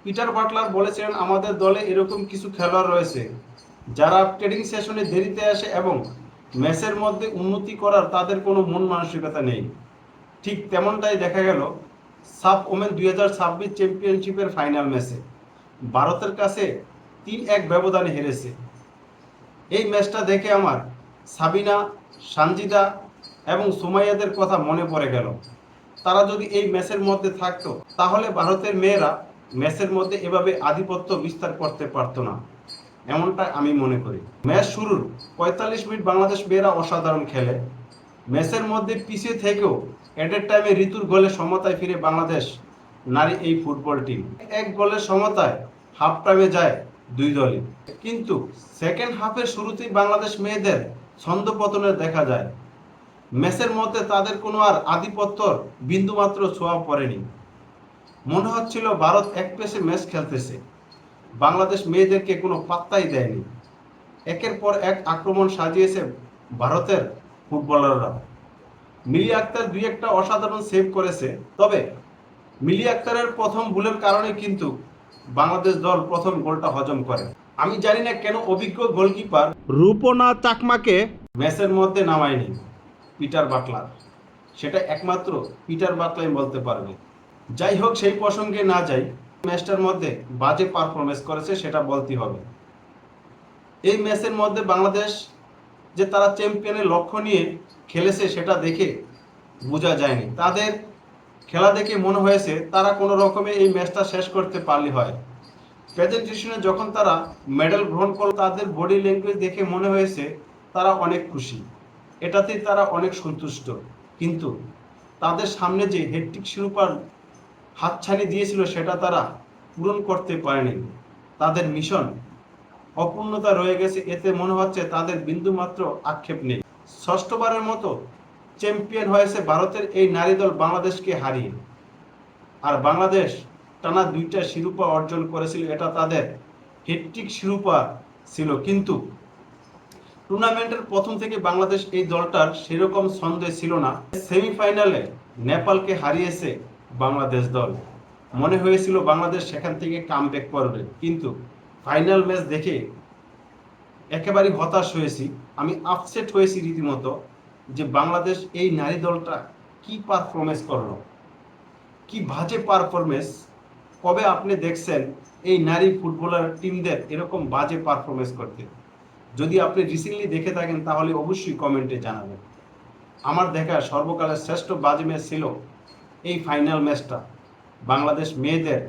Peter Butler বলেছিলেন, আমাদের দলে এরকম কিছু খেলোয়াড় রয়েছে যারা ট্রেনিং সেশনে দেরিতে আসে এবং ম্যাচের মধ্যে উন্নতি করার তাদের কোনো মন মানসিকতা নেই। ঠিক তেমনটাই দেখা গেল সাফ ওমেন 2026 চ্যাম্পিয়নশিপের ফাইনাল ম্যাচে। ভারতের কাছে 3-1 ব্যবধানে হেরেছে। এই ম্যাচটা দেখে আমার সাবিনা, সানজিদা এবং সুমাইয়াদের কথা মনে পড়ে গেল। তারা যদি এই ম্যাচের মধ্যে থাকতো তাহলে ভারতের মেয়েরা ম্যাচের মধ্যে এভাবে আধিপত্য বিস্তার করতে পারতো না, এমনটা আমি মনে করি। ম্যাচ শুরুর 45 মিনিট বাংলাদেশ মেয়েরা অসাধারণ খেলে। ম্যাচের মধ্যে পিছিয়ে থেকেও এডের টাইমে ঋতুর গোলে সমতায় ফিরে বাংলাদেশ নারী এই ফুটবল টিম। এক গোলের সমতায় হাফ টাইমে যায় দুই দলই। কিন্তু সেকেন্ড হাফের শুরুতেই বাংলাদেশ মেয়েদের ছন্দপতনের দেখা যায়। ম্যাচের মধ্যে তাদের কোনো আর আধিপত্যর বিন্দুমাত্র ছোঁয়া পড়েনি। মনে হচ্ছিল ভারত এক পেসে ম্যাচ খেলতেছে, বাংলাদেশ মেয়েদেরকে কোনো পাত্তাই দেয়নি। একের পর এক আক্রমণ সাজিয়েছে ভারতের ফুটবলাররা। মিলি আক্তার দুই একটা অসাধারণ সেভ করেছে, তবে মিলি আক্তারের প্রথম ভুলের কারণে কিন্তু বাংলাদেশ দল প্রথম গোলটা হজম করে। আমি জানি না কেন অভিজ্ঞ গোলকিপার রূপনা চাকমাকে ম্যাচের মধ্যে নামায়নি পিটার বাটলার। সেটা একমাত্র পিটার বাটলাই বলতে পারবে। যাই হোক, সেই প্রসঙ্গে না যাই, ম্যাচটার মধ্যে বাজে পারফরমেন্স করেছে সেটা বলতে হবে। এই ম্যাচের মধ্যে বাংলাদেশ যে তারা চ্যাম্পিয়নের লক্ষ্য নিয়ে খেলেছে সেটা দেখে বোঝা যায়নি। তাদের খেলা দেখে মনে হয়েছে তারা কোনো রকমে এই ম্যাচটা শেষ করতে পারলে হয়। প্রেজেন্টেশনে যখন তারা মেডেল গ্রহণ করলো তাদের বডি ল্যাঙ্গুয়েজ দেখে মনে হয়েছে তারা অনেক খুশি, এটাতেই তারা অনেক সন্তুষ্ট। কিন্তু তাদের সামনে যে হেট্রিক শিরোপার হাতছানি দিয়েছিল সেটা তারা পূরণ করতে পারেনি। তাদের মিশন অপূর্ণতা রয়ে গেছে, এতে মনে হচ্ছে তাদের বিন্দুমাত্র আক্ষেপ নেই। ষষ্ঠবারের মতো চ্যাম্পিয়ন হয়েছে ভারতের এই নারী দল বাংলাদেশকে হারিয়ে। আর বাংলাদেশ টানা 2টা শিরোপা অর্জন করেছিল, এটা তাদের হ্যাট্রিক শিরোপা ছিল। কিন্তু টুর্নামেন্টের প্রথম থেকে বাংলাদেশ এই দলটার সেরকম ছন্দে ছিল না। সেমিফাইনালে নেপালকে হারিয়েছে বাংলাদেশ দল, মনে হয়েছিল বাংলাদেশ সেখান থেকে কামব্যাক করবে, কিন্তু ফাইনাল ম্যাচ দেখে একেবারে হতাশ হয়েছি। আমি আপসেট হয়েছি রীতিমতো যে বাংলাদেশ এই নারী দলটা কি পারফরমেন্স করলো, কি বাজে পারফরমেন্স। কবে আপনি দেখছেন এই নারী ফুটবলার টিমদের এরকম বাজে পারফরমেন্স করতে? যদি আপনি রিসেন্টলি দেখে থাকেন তাহলে অবশ্যই কমেন্টে জানাবেন। আমার দেখা সর্বকালের শ্রেষ্ঠ বাজে ম্যাচ ছিল এই ফাইনাল ম্যাচটা। বাংলাদেশ মেয়েদের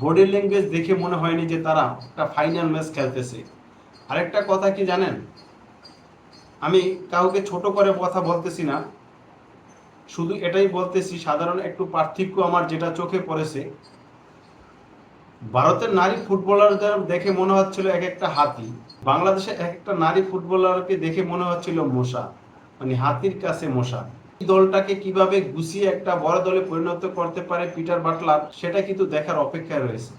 বডি ল্যাঙ্গুয়েজ দেখে মনে হয়নি যে তারা একটা ফাইনাল ম্যাচ খেলতেছে। আরেকটা কথা কি জানেন, আমি কাউকে ছোট করে কথা বলতেছি না, শুধু এটাই বলতেছি সাধারণ একটু পার্থক্য আমার যেটা চোখে পড়েছে। ভারতের নারী ফুটবলারদের দেখে মনে হচ্ছিল এক একটা হাতি, বাংলাদেশে এক একটা নারী ফুটবলারকে দেখে মনে হচ্ছিল মশা, মানে হাতির কাছে মশা। এই দলটাকে কিভাবে গুছিয়ে একটা বড় দলে পরিণত করতে পারে পিটার বাটলার, সেটা কিন্তু দেখার অপেক্ষায় রয়েছে।